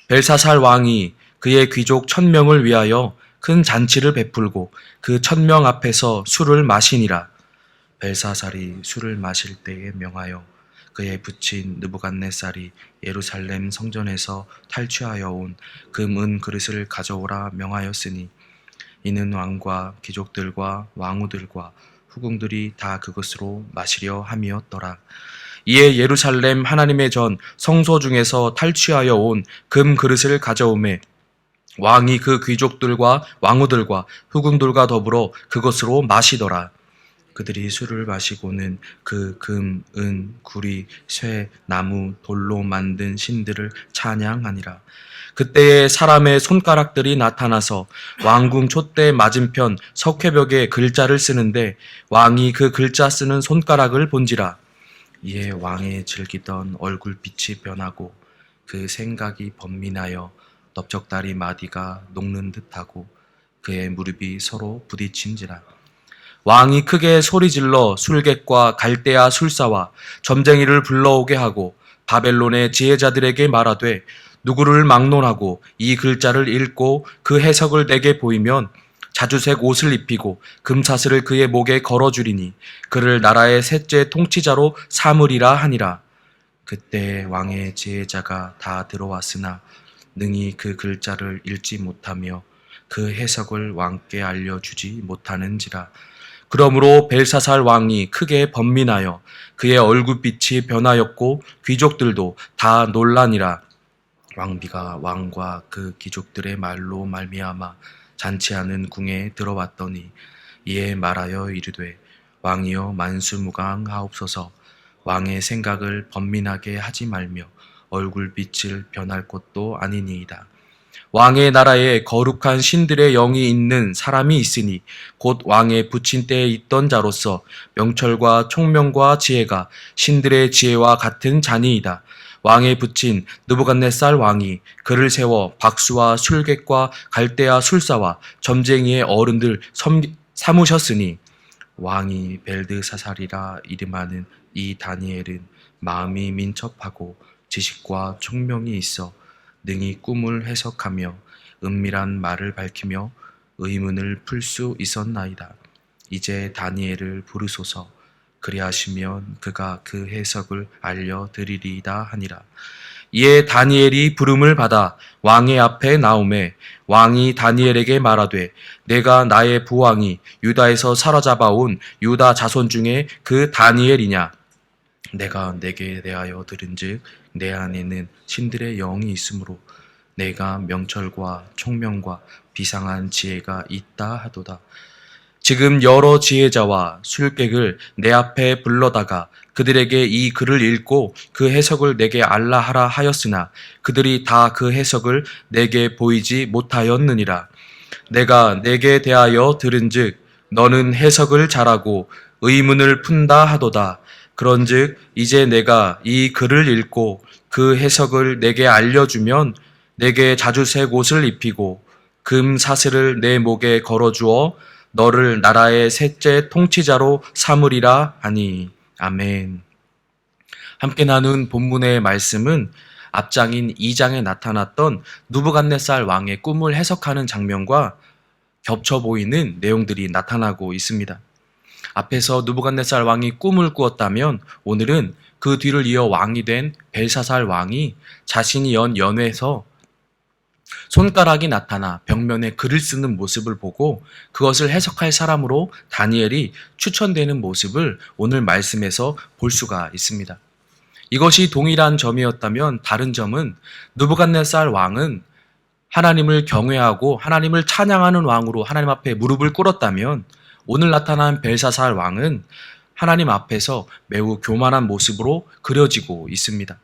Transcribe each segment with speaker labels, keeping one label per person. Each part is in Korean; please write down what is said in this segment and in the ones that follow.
Speaker 1: 벨사살 왕이 그의 귀족 1000명을 위하여 큰 잔치를 베풀고 그 1000명 앞에서 술을 마시니라. 벨사살이 술을 마실 때에 명하여 그의 부친 느부갓네살이 예루살렘 성전에서 탈취하여 온 금 은 그릇을 가져오라 명하였으니 이는 왕과 귀족들과 왕후들과 후궁들이 다 그것으로 마시려 함이었더라. 이에 예루살렘 하나님의 전 성소 중에서 탈취하여 온 금 그릇을 가져오매 왕이 그 귀족들과 왕후들과 후궁들과 더불어 그것으로 마시더라. 그들이 술을 마시고는 그 금, 은, 구리, 쇠, 나무, 돌로 만든 신들을 찬양하니라. 그때에 사람의 손가락들이 나타나서 왕궁 촛대 맞은편 석회벽에 글자를 쓰는데 왕이 그 글자 쓰는 손가락을 본지라. 이에 왕의 즐기던 얼굴빛이 변하고 그 생각이 번민하여 넓적다리 마디가 녹는 듯하고 그의 무릎이 서로 부딪힌지라. 왕이 크게 소리질러 술객과 갈대아 술사와 점쟁이를 불러오게 하고 바벨론의 지혜자들에게 말하되 누구를 막론하고 이 글자를 읽고 그 해석을 내게 보이면 자주색 옷을 입히고 금사슬을 그의 목에 걸어주리니 그를 나라의 셋째 통치자로 삼으리라 하니라. 그때 왕의 지혜자가 다 들어왔으나 능히 그 글자를 읽지 못하며 그 해석을 왕께 알려주지 못하는지라. 그러므로 벨사살 왕이 크게 번민하여 그의 얼굴빛이 변하였고 귀족들도 다 놀라니라. 왕비가 왕과 그 귀족들의 말로 말미암아 잔치하는 궁에 들어왔더니 이에 말하여 이르되 왕이여 만수무강하옵소서. 왕의 생각을 번민하게 하지 말며 얼굴빛을 변할 것도 아니니이다. 왕의 나라에 거룩한 신들의 영이 있는 사람이 있으니 곧 왕의 부친 때에 있던 자로서 명철과 총명과 지혜가 신들의 지혜와 같은 자니이다. 왕의 부친 느부갓네살 왕이 그를 세워 박수와 술객과 갈대아 술사와 점쟁이의 어른들 삼으셨으니 왕이 벨드사살이라 이름하는 이 다니엘은 마음이 민첩하고 지식과 총명이 있어 능히 꿈을 해석하며 은밀한 말을 밝히며 의문을 풀 수 있었나이다. 이제 다니엘을 부르소서. 그리하시면 그가 그 해석을 알려드리리이다 하니라. 이에 다니엘이 부름을 받아 왕의 앞에 나오매 왕이 다니엘에게 말하되 내가 나의 부왕이 유다에서 사로잡아온 유다 자손 중에 그 다니엘이냐. 내가 내게 대하여 들은즉 내 안에는 신들의 영이 있으므로 내가 명철과 총명과 비상한 지혜가 있다 하도다. 지금 여러 지혜자와 술객을 내 앞에 불러다가 그들에게 이 글을 읽고 그 해석을 내게 알라 하라 하였으나 그들이 다 그 해석을 내게 보이지 못하였느니라. 내가 내게 대하여 들은즉 너는 해석을 잘하고 의문을 푼다 하도다. 그런즉 이제 내가 이 글을 읽고 그 해석을 내게 알려주면 내게 자주색 옷을 입히고 금 사슬을 내 목에 걸어주어 너를 나라의 셋째 통치자로 삼으리라 하니. 아멘. 함께 나눈 본문의 말씀은 앞장인 2장에 나타났던 느부갓네살 왕의 꿈을 해석하는 장면과 겹쳐 보이는 내용들이 나타나고 있습니다. 앞에서 느부갓네살 왕이 꿈을 꾸었다면 오늘은 그 뒤를 이어 왕이 된 벨사살 왕이 자신이 연 연회에서 손가락이 나타나 벽면에 글을 쓰는 모습을 보고 그것을 해석할 사람으로 다니엘이 추천되는 모습을 오늘 말씀에서 볼 수가 있습니다. 이것이 동일한 점이었다면 다른 점은 느부갓네살 왕은 하나님을 경외하고 하나님을 찬양하는 왕으로 하나님 앞에 무릎을 꿇었다면 오늘 나타난 벨사살 왕은 하나님 앞에서 매우 교만한 모습으로 그려지고 있습니다.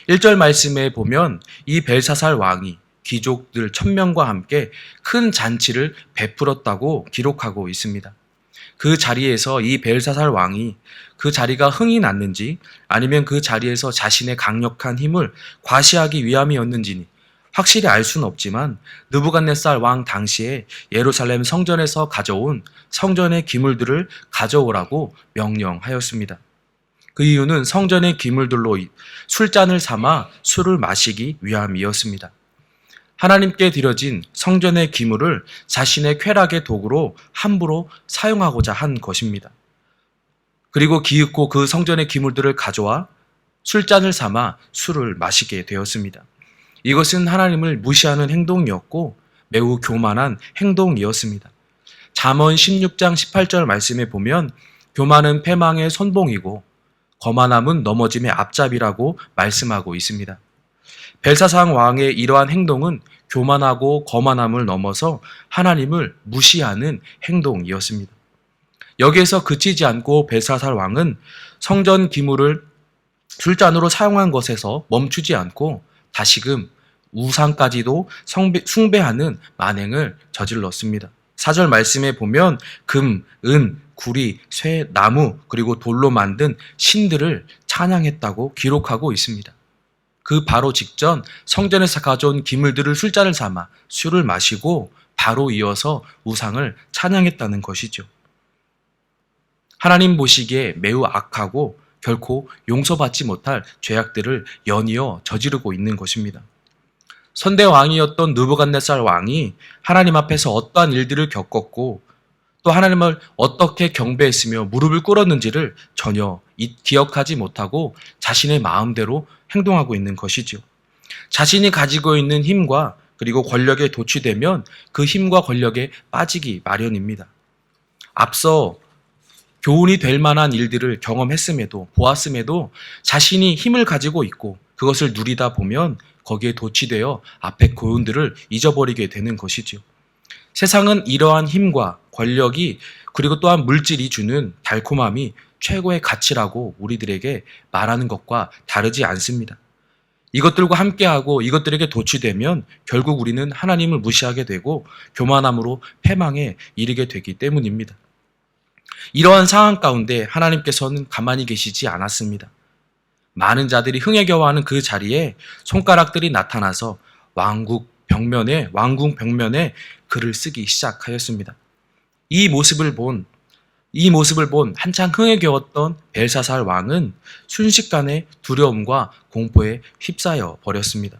Speaker 1: 1절 말씀에 보면 이 벨사살 왕이 귀족들 1000명과 함께 큰 잔치를 베풀었다고 기록하고 있습니다. 그 자리에서 이 벨사살 왕이 그 자리가 흥이 났는지 아니면 그 자리에서 자신의 강력한 힘을 과시하기 위함이었는지 확실히 알 수는 없지만 느부갓네살 왕 당시에 예루살렘 성전에서 가져온 성전의 기물들을 가져오라고 명령하였습니다. 그 이유는 성전의 기물들로 술잔을 삼아 술을 마시기 위함이었습니다. 하나님께 드려진 성전의 기물을 자신의 쾌락의 도구로 함부로 사용하고자 한 것입니다. 그리고 기웃고 그 성전의 기물들을 가져와 술잔을 삼아 술을 마시게 되었습니다. 이것은 하나님을 무시하는 행동이었고 매우 교만한 행동이었습니다. 잠언 16장 18절 말씀에 보면 교만은 패망의 선봉이고 거만함은 넘어짐의 앞잡이라고 말씀하고 있습니다. 벨사상 왕의 이러한 행동은 교만하고 거만함을 넘어서 하나님을 무시하는 행동이었습니다. 여기에서 그치지 않고 벨사살 왕은 성전 기물을 술잔으로 사용한 것에서 멈추지 않고 다시금 우상까지도 숭배하는 만행을 저질렀습니다. 4절 말씀에 보면 금, 은, 구리, 쇠, 나무 그리고 돌로 만든 신들을 찬양했다고 기록하고 있습니다. 그 바로 직전 성전에서 가져온 기물들을 술잔을 삼아 술을 마시고 바로 이어서 우상을 찬양했다는 것이죠. 하나님 보시기에 매우 악하고 결코 용서받지 못할 죄악들을 연이어 저지르고 있는 것입니다. 선대 왕이었던 느부갓네살 왕이 하나님 앞에서 어떠한 일들을 겪었고 또 하나님을 어떻게 경배했으며 무릎을 꿇었는지를 전혀 기억하지 못하고 자신의 마음대로 행동하고 있는 것이죠. 자신이 가지고 있는 힘과 그리고 권력에 도취되면 그 힘과 권력에 빠지기 마련입니다. 앞서 교훈이 될 만한 일들을 경험했음에도 보았음에도 자신이 힘을 가지고 있고 그것을 누리다 보면 거기에 도취되어 앞의 교훈들을 잊어버리게 되는 것이죠. 세상은 이러한 힘과 권력이 그리고 또한 물질이 주는 달콤함이 최고의 가치라고 우리들에게 말하는 것과 다르지 않습니다. 이것들과 함께하고 이것들에게 도취되면 결국 우리는 하나님을 무시하게 되고 교만함으로 패망에 이르게 되기 때문입니다. 이러한 상황 가운데 하나님께서는 가만히 계시지 않았습니다. 많은 자들이 흥에 겨워하는 그 자리에 손가락들이 나타나서 왕궁 벽면에 글을 쓰기 시작하였습니다. 이 모습을 본 한창 흥에 겨웠던 벨사살 왕은 순식간에 두려움과 공포에 휩싸여 버렸습니다.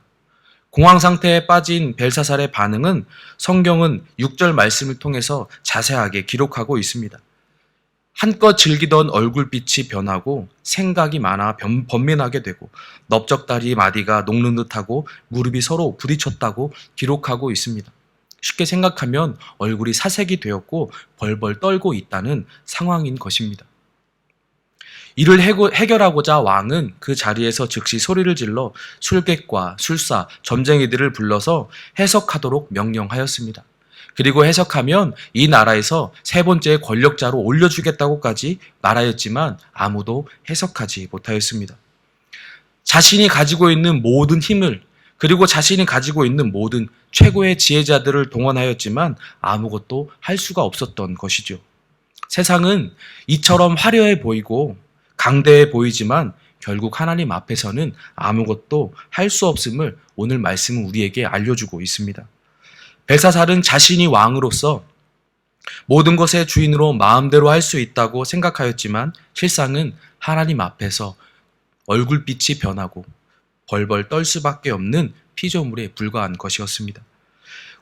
Speaker 1: 공황 상태에 빠진 벨사살의 반응은 성경은 6절 말씀을 통해서 자세하게 기록하고 있습니다. 한껏 즐기던 얼굴빛이 변하고 생각이 많아 번민하게 되고 넓적다리 마디가 녹는 듯하고 무릎이 서로 부딪혔다고 기록하고 있습니다. 쉽게 생각하면 얼굴이 사색이 되었고 벌벌 떨고 있다는 상황인 것입니다. 이를 해결하고자 왕은 그 자리에서 즉시 소리를 질러 술객과 술사, 점쟁이들을 불러서 해석하도록 명령하였습니다. 그리고 해석하면 이 나라에서 세 번째 권력자로 올려주겠다고까지 말하였지만 아무도 해석하지 못하였습니다. 자신이 가지고 있는 모든 힘을 그리고 자신이 가지고 있는 모든 최고의 지혜자들을 동원하였지만 아무것도 할 수가 없었던 것이죠. 세상은 이처럼 화려해 보이고 강대해 보이지만 결국 하나님 앞에서는 아무것도 할 수 없음을 오늘 말씀은 우리에게 알려주고 있습니다. 벨사살은 자신이 왕으로서 모든 것의 주인으로 마음대로 할 수 있다고 생각하였지만 실상은 하나님 앞에서 얼굴빛이 변하고 벌벌 떨 수밖에 없는 피조물에 불과한 것이었습니다.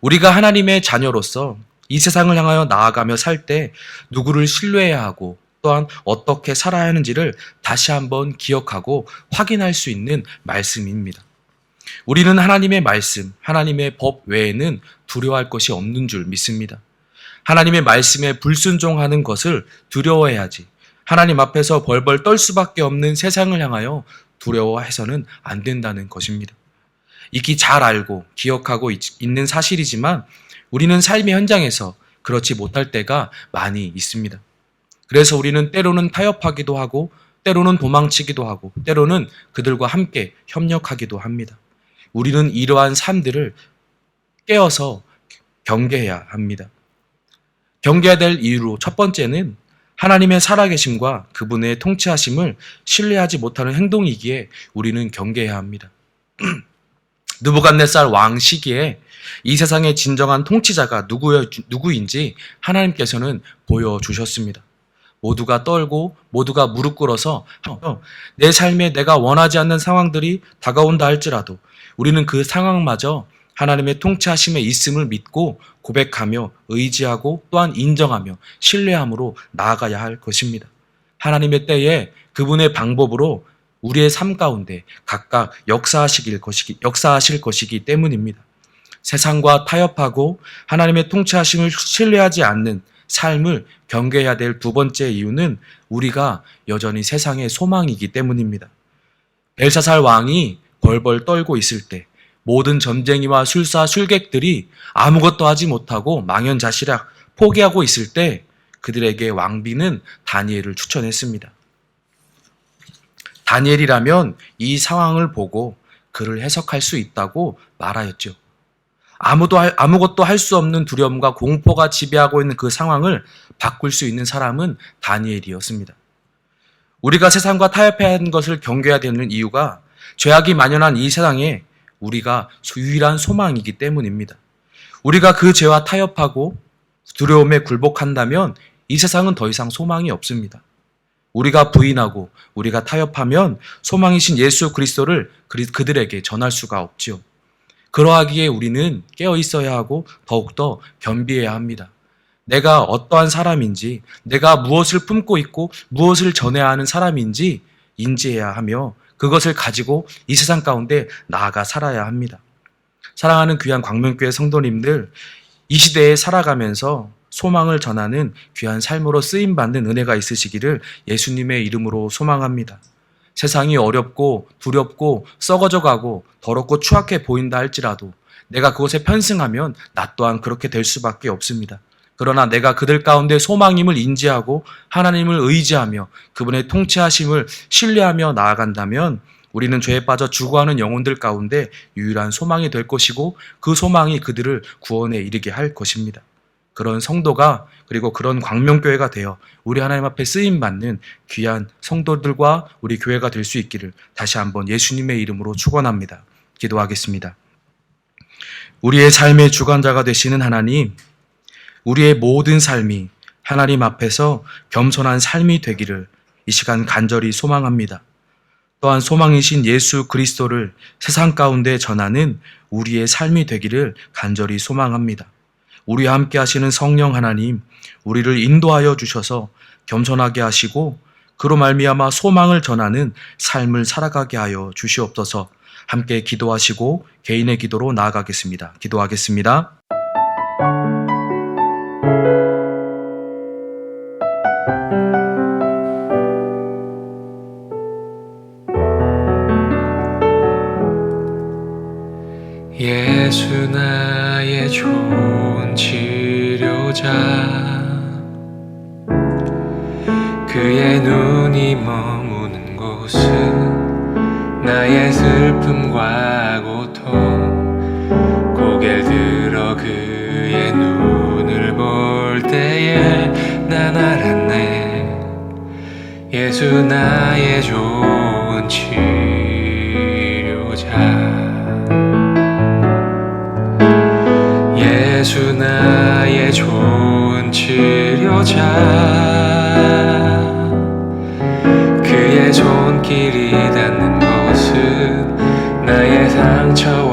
Speaker 1: 우리가 하나님의 자녀로서 이 세상을 향하여 나아가며 살 때 누구를 신뢰해야 하고 또한 어떻게 살아야 하는지를 다시 한번 기억하고 확인할 수 있는 말씀입니다. 우리는 하나님의 말씀, 하나님의 법 외에는 두려워할 것이 없는 줄 믿습니다. 하나님의 말씀에 불순종하는 것을 두려워해야지 하나님 앞에서 벌벌 떨 수밖에 없는 세상을 향하여 두려워해서는 안 된다는 것입니다. 익히 잘 알고 기억하고 있는 사실이지만 우리는 삶의 현장에서 그렇지 못할 때가 많이 있습니다. 그래서 우리는 때로는 타협하기도 하고 때로는 도망치기도 하고 때로는 그들과 함께 협력하기도 합니다. 우리는 이러한 삶들을 깨어서 경계해야 합니다. 경계해야 될 이유로 첫 번째는 하나님의 살아계심과 그분의 통치하심을 신뢰하지 못하는 행동이기에 우리는 경계해야 합니다. 느부갓네살 왕 시기에 이 세상의 진정한 통치자가 누구인지 하나님께서는 보여주셨습니다. 모두가 떨고 모두가 무릎 꿇어서 내 삶에 내가 원하지 않는 상황들이 다가온다 할지라도 우리는 그 상황마저 하나님의 통치하심에 있음을 믿고 고백하며 의지하고 또한 인정하며 신뢰함으로 나아가야 할 것입니다. 하나님의 때에 그분의 방법으로 우리의 삶 가운데 각각 역사하실 것이기 때문입니다. 세상과 타협하고 하나님의 통치하심을 신뢰하지 않는 삶을 경계해야 될 두 번째 이유는 우리가 여전히 세상의 소망이기 때문입니다. 벨사살 왕이 벌벌 떨고 있을 때 모든 점쟁이와 술사 술객들이 아무것도 하지 못하고 망연자실하고 포기하고 있을 때 그들에게 왕비는 다니엘을 추천했습니다. 다니엘이라면 이 상황을 보고 그를 해석할 수 있다고 말하였죠. 아무것도 할 수 없는 두려움과 공포가 지배하고 있는 그 상황을 바꿀 수 있는 사람은 다니엘이었습니다. 우리가 세상과 타협해야 하는 것을 경계해야 되는 이유가 죄악이 만연한 이 세상에 우리가 유일한 소망이기 때문입니다. 우리가 그 죄와 타협하고 두려움에 굴복한다면 이 세상은 더 이상 소망이 없습니다. 우리가 부인하고 우리가 타협하면 소망이신 예수 그리스도를 그들에게 전할 수가 없지요. 그러하기에 우리는 깨어 있어야 하고 더욱더 겸비해야 합니다. 내가 어떠한 사람인지, 내가 무엇을 품고 있고 무엇을 전해야 하는 사람인지 인지해야 하며 그것을 가지고 이 세상 가운데 나아가 살아야 합니다. 사랑하는 귀한 광명교회 성도님들, 이 시대에 살아가면서 소망을 전하는 귀한 삶으로 쓰임받는 은혜가 있으시기를 예수님의 이름으로 소망합니다. 세상이 어렵고 두렵고 썩어져가고 더럽고 추악해 보인다 할지라도 내가 그것에 편승하면 나 또한 그렇게 될 수밖에 없습니다. 그러나 내가 그들 가운데 소망임을 인지하고 하나님을 의지하며 그분의 통치하심을 신뢰하며 나아간다면 우리는 죄에 빠져 죽어가는 영혼들 가운데 유일한 소망이 될 것이고 그 소망이 그들을 구원에 이르게 할 것입니다. 그런 성도가 그리고 그런 광명교회가 되어 우리 하나님 앞에 쓰임받는 귀한 성도들과 우리 교회가 될 수 있기를 다시 한번 예수님의 이름으로 축원합니다. 기도하겠습니다. 우리의 삶의 주관자가 되시는 하나님, 우리의 모든 삶이 하나님 앞에서 겸손한 삶이 되기를 이 시간 간절히 소망합니다. 또한 소망이신 예수 그리스도를 세상 가운데 전하는 우리의 삶이 되기를 간절히 소망합니다. 우리와 함께 하시는 성령 하나님, 우리를 인도하여 주셔서 겸손하게 하시고 그로 말미암아 소망을 전하는 삶을 살아가게 하여 주시옵소서. 함께 기도하시고 개인의 기도로 나아가겠습니다. 기도하겠습니다.
Speaker 2: 예수 나의 좋은 치료자, 그의 눈이 머무는 곳은 나의 슬픔과 고통, 고개를 들어 그의 눈을 볼 때에 난 알았네. 예수 나의 좋은 치료자, 예수 나의 좋은 치료자, 그의 손길이 닿는 곳은 나의 상처와